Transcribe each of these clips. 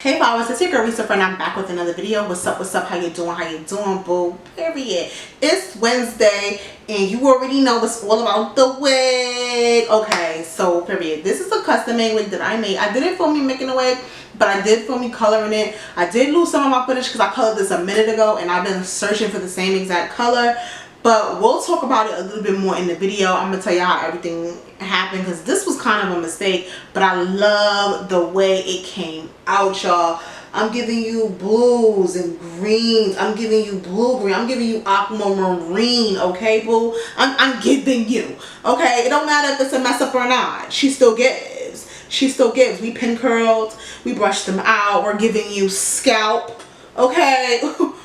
Hey followers, it's your girl Risa and I'm back with another video. What's up, how you doing, boo? Period. It's Wednesday and you already know it's all about the wig. Okay, so period. This is a custom made wig that I made. I didn't film me making a wig, but I did film me coloring it. I did lose some of my footage because I colored this a minute ago and I've been searching for the same exact color. But we'll talk about it a little bit more in the video. I'm going to tell you how everything happened because this was kind of a mistake. But I love the way it came out, y'all. I'm giving you blues and greens. I'm giving you blue-green. I'm giving you aquamarine, okay, boo? I'm giving you, okay? It don't matter if it's a mess up or not. She still gives. She still gives. We pin curled. We brushed them out. We're giving you scalp, okay?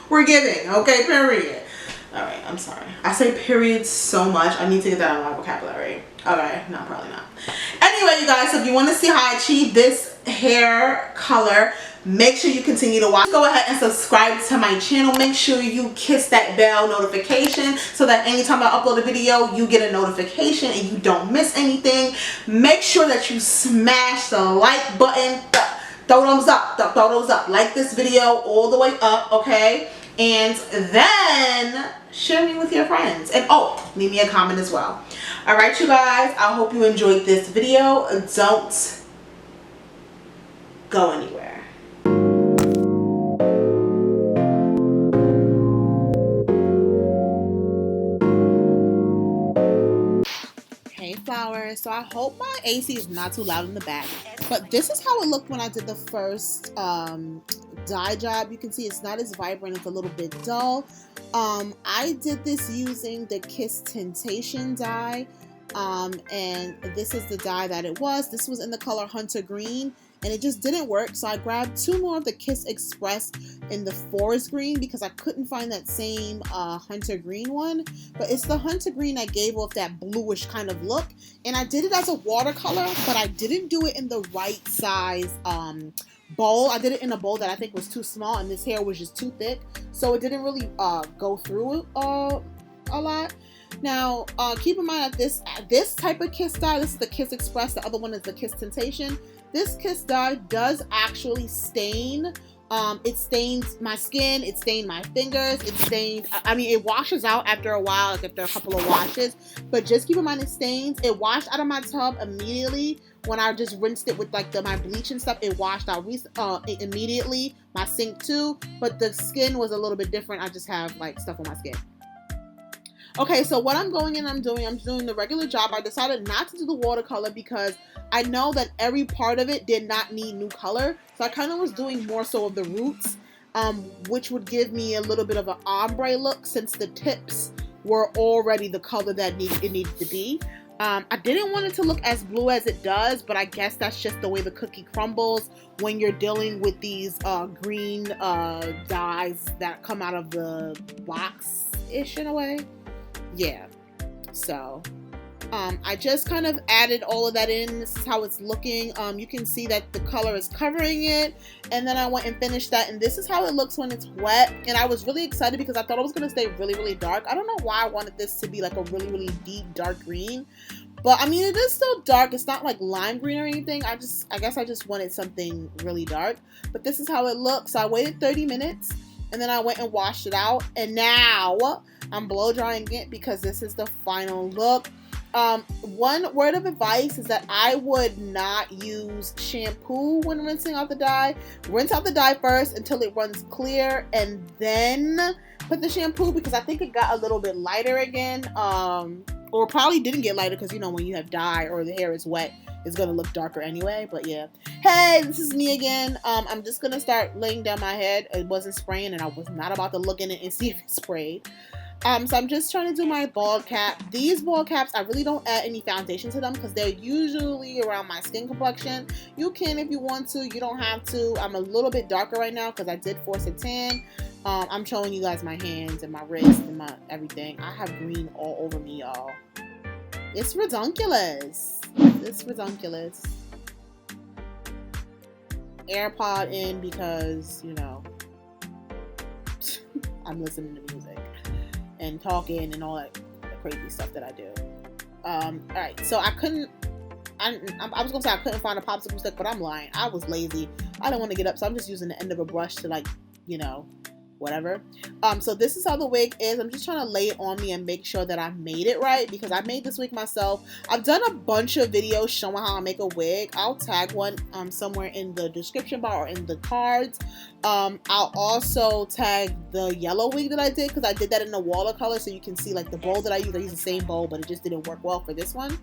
We're giving, okay, period. Alright, I'm sorry. I say period so much. I need to get that out of my vocabulary. Okay, no, probably not. Anyway, you guys, so if you want to see how I achieve this hair color, make sure you continue to watch. Go ahead and subscribe to my channel. Make sure you kiss that bell notification so that anytime I upload a video, you get a notification and you don't miss anything. Make sure that you smash the like button. Thumbs up. Thumbs up. Like this video all the way up, okay? And then share me with your friends. And oh, leave me a comment as well. Alright, you guys. I hope you enjoyed this video. Don't go anywhere. Hey flowers. So I hope my AC is not too loud in the back. But this is how it looked when I did the first dye job. You can see it's not as vibrant, it's a little bit dull. I did this using the Kiss Temptation dye, and this is the dye that it was. This was in the color Hunter Green, and it just didn't work, so I grabbed two more of the Kiss Express in the Forest Green because I couldn't find that same Hunter Green one, but it's the Hunter Green that gave off that bluish kind of look, and I did it as a watercolor, but I didn't do it in the right size bowl. I did it in a bowl that I think was too small, and this hair was just too thick, so it didn't really go through a lot. Now, keep in mind that this type of Kiss dye, this is the Kiss Express, the other one is the Kiss Temptation. This Kiss dye does actually stain. It stains my skin, it stained my fingers, it stains, I mean, it washes out after a while, like after a couple of washes, but just keep in mind it stains. It washed out of my tub immediately. When I just rinsed it with like my bleach and stuff, it washed out immediately. My sink too, but the skin was a little bit different. I just have like stuff on my skin. Okay, so what I'm doing the regular job. I decided not to do the watercolor because I know that every part of it did not need new color. So I kind of was doing more so of the roots, which would give me a little bit of an ombre look since the tips were already the color that it needed to be. I didn't want it to look as blue as it does, but I guess that's just the way the cookie crumbles when you're dealing with these green dyes that come out of the box-ish in a way. Yeah, so I just kind of added all of that in. This is how it's looking. You can see that the color is covering it, and then I went and finished that, and this is how it looks when it's wet. And I was really excited because I thought it was going to stay really, really dark. I don't know why I wanted this to be like a really, really deep dark green, but I mean, it is still dark. It's not like lime green or anything. I guess I just wanted something really dark, but this is how it looks. So I waited 30 minutes and then I went and washed it out, and now I'm blow drying it because this is the final look. One word of advice is that I would not use shampoo when rinsing out the dye. Rinse out the dye first until it runs clear and then put the shampoo, because I think it got a little bit lighter again, or probably didn't get lighter because, you know, when you have dye or the hair is wet, it's going to look darker anyway. But yeah, hey, this is me again. I'm just going to start laying down my head. It wasn't spraying and I was not about to look in it and see if it sprayed. So I'm just trying to do my bald cap. These bald caps, I really don't add any foundation to them because they're usually around my skin complexion. You can if you want to. You don't have to. I'm a little bit darker right now because I did force a tan. I'm showing you guys my hands and my wrist and my everything. I have green all over me, y'all. It's redunculous. It's redunculous. AirPod in because, you know, I'm listening to music and talking and all that crazy stuff that I do. Alright, so I I was gonna say I couldn't find a popsicle stick, but I'm lying. I was lazy. I didn't want to get up, so I'm just using the end of a brush to, like, you know, whatever. So this is how the wig is. I'm just trying to lay it on me and make sure that I made it right, because I made this wig myself. I've done a bunch of videos showing how I make a wig. I'll tag one somewhere in the description bar or in the cards. I'll also tag the yellow wig that I did, because I did that in the watercolor, so you can see like the bowl that I used. I used the same bowl, but it just didn't work well for this one.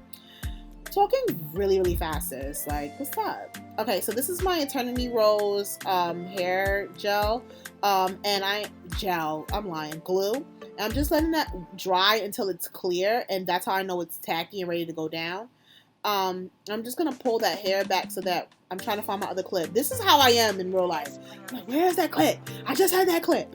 Talking really fast, sis. Like, what's up? Okay, so this is my Eternity Rose hair gel. And I'm lying, glue. And I'm just letting that dry until it's clear, and that's how I know it's tacky and ready to go down. I'm just gonna pull that hair back so that I'm trying to find my other clip. This is how I am in real life. I'm like, where's that clip? I just had that clip.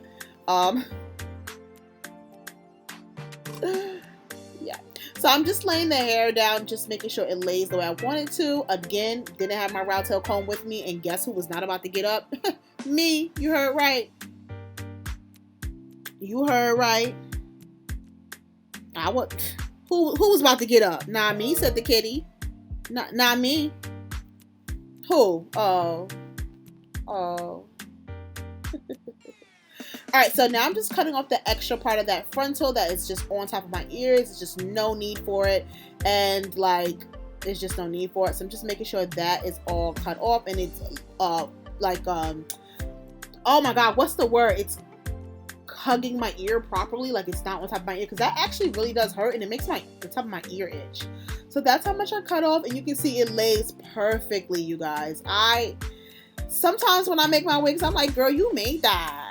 Yeah. So I'm just laying the hair down, just making sure it lays the way I want it to. Again, didn't have my round tail comb with me, and guess who was not about to get up? Me. You heard right. You heard right. Who was about to get up? Not me, said the kitty. Not me. Who? Oh. Alright, so now I'm just cutting off the extra part of that frontal that is just on top of my ears. It's just no need for it. And like, there's just no need for it. So I'm just making sure that is all cut off, and it's like oh my god, what's the word? It's hugging my ear properly, like it's not on top of my ear, because that actually really does hurt, and it makes the top of my ear itch. So that's how much I cut off, and you can see it lays perfectly, you guys. Sometimes when I make my wigs, I'm like, girl, you made that.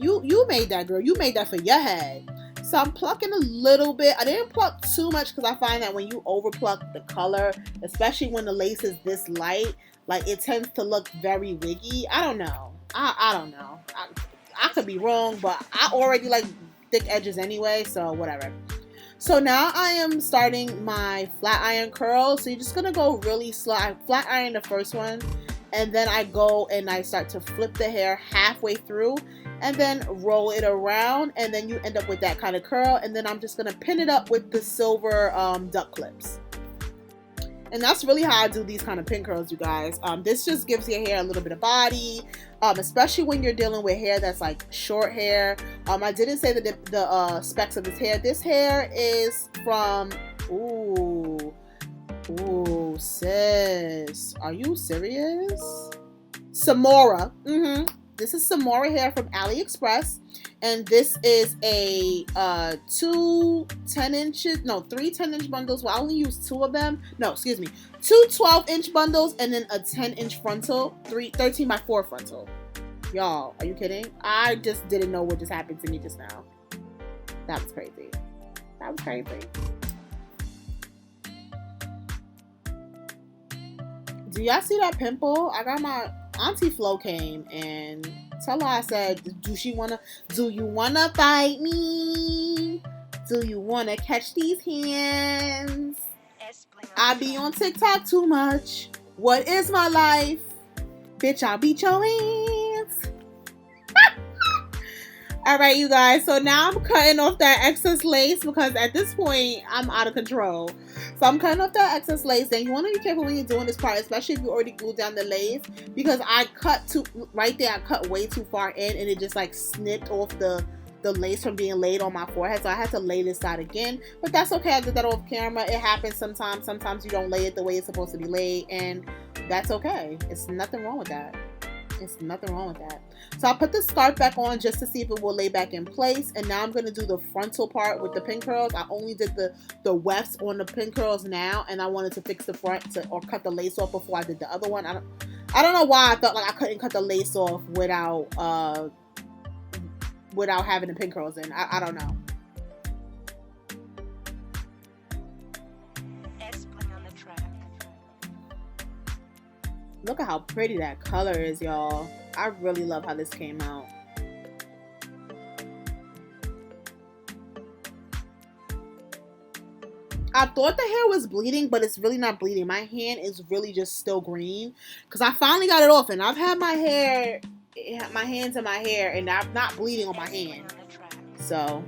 You made that, girl. You made that for your head. So I'm plucking a little bit. I didn't pluck too much, because I find that when you over pluck the color, especially when the lace is this light, like it tends to look very wiggy. I don't know. I don't know. I could be wrong, but I already like thick edges anyway, so whatever. So now I am starting my flat iron curl. So you're just gonna go really slow. I flat iron the first one, and then I go and I start to flip the hair halfway through, and then roll it around, and then you end up with that kind of curl. And then I'm just gonna pin it up with the silver duck clips. And that's really how I do these kind of pin curls, you guys. This just gives your hair a little bit of body, especially when you're dealing with hair that's like short hair. I didn't say the specs of this hair. This hair is from, ooh, sis, are you serious? Samora. This is Samora hair from AliExpress, and this is a 3 10-inch bundles. Well, I only use 2 of them. No, excuse me, 2 12-inch bundles, and then a 10-inch frontal, 13 by 4 frontal. Y'all, are you kidding? I just didn't know what just happened to me just now. That was crazy. That was crazy. Do y'all see that pimple? I got my Auntie Flo came, and tell her I said, do you wanna fight me? Do you wanna catch these hands? I be on TikTok too much. What is my life? Bitch, I'll beat your hands. Alright, you guys, so now I'm cutting off that excess lace, because at this point I'm out of control. So I'm cutting off that excess lace. Then you want to be careful when you're doing this part, especially if you already glued down the lace, because I cut right there, I cut way too far in, and it just like snipped off the lace from being laid on my forehead. So I had to lay this side again, but that's okay. I did that off camera. It happens sometimes. Sometimes you don't lay it the way it's supposed to be laid, and that's okay. It's nothing wrong with that. It's nothing wrong with that. So I'll put the scarf back on just to see if it will lay back in place. And now I'm going to do the frontal part with the pin curls. I only did the wefts on the pin curls now, and I wanted to fix the front or cut the lace off before I did the other one. I don't know why I felt like I couldn't cut the lace off without having the pin curls in. I don't know. Look at how pretty that color is, y'all. I really love how this came out. I thought the hair was bleeding, but it's really not bleeding. My hand is really just still green, because I finally got it off, and I've had my hands in my hair, and I'm not bleeding on my hand. So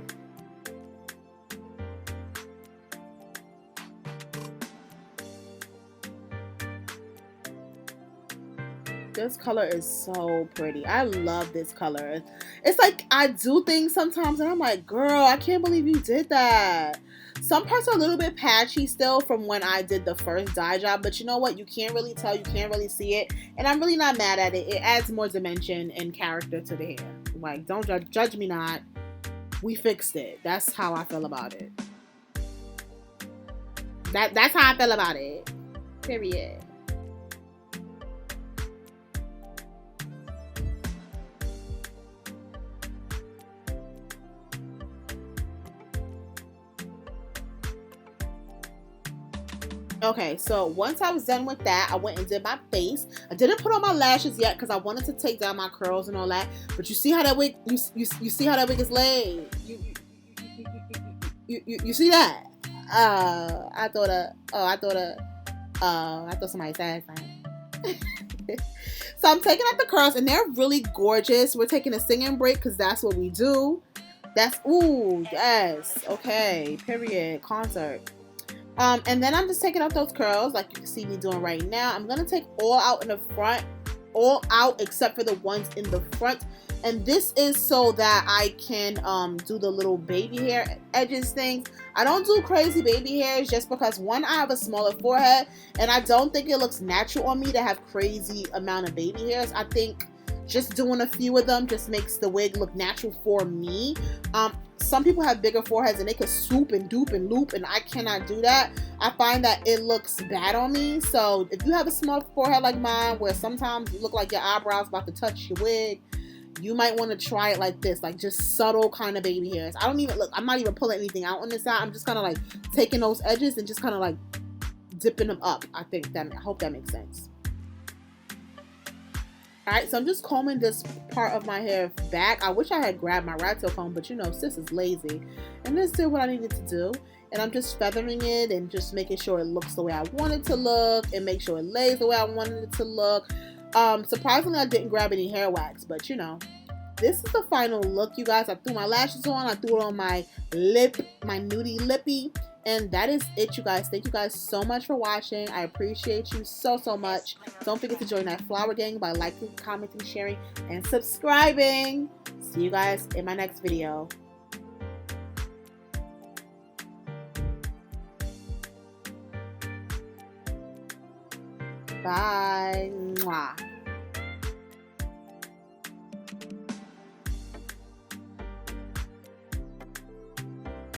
This color is so pretty. I love this color. It's like I do things sometimes and I'm like, girl, I can't believe you did that. Some parts are a little bit patchy still from when I did the first dye job, but you know what? You can't really tell, you can't really see it, and I'm really not mad at it. It adds more dimension and character to the hair. Like, don't judge me not. We fixed it. That's how I feel about it. That's how I feel about it. Period. Okay, so once I was done with that, I went and did my face. I didn't put on my lashes yet because I wanted to take down my curls and all that. But you see how that wig, you see how that wig is laid. You see that? I thought somebody said something. So I'm taking out the curls and they're really gorgeous. We're taking a singing break because that's what we do. That's, ooh, yes. Okay, period. Concert. And then I'm just taking out those curls like you can see me doing right now. I'm gonna take all out in the front, all out except for the ones in the front. And this is so that I can do the little baby hair edges things. I don't do crazy baby hairs just because, one, I have a smaller forehead and I don't think it looks natural on me to have crazy amount of baby hairs. I think just doing a few of them just makes the wig look natural for me. Some people have bigger foreheads and they can swoop and dupe and loop, and I cannot do that. I find that it looks bad on me. So if you have a small forehead like mine, where sometimes you look like your eyebrows about to touch your wig, you might want to try it like this, like just subtle kind of baby hairs. I don't even look, I'm not even pulling anything out on this side. I'm just kind of like taking those edges and just kind of like dipping them up. I hope that makes sense. Alright, so I'm just combing this part of my hair back. I wish I had grabbed my rat tail comb, but you know, sis is lazy. And this did what I needed to do. And I'm just feathering it and just making sure it looks the way I want it to look and make sure it lays the way I wanted it to look. Surprisingly, I didn't grab any hair wax, but you know, this is the final look, you guys. I threw my lashes on, I threw it on my lip, my nudie lippy. And that is it, you guys. Thank you guys so much for watching. I appreciate you so much. Don't forget to join that flower gang by liking, commenting, sharing, and subscribing. See you guys in my next video. Bye. Mwah.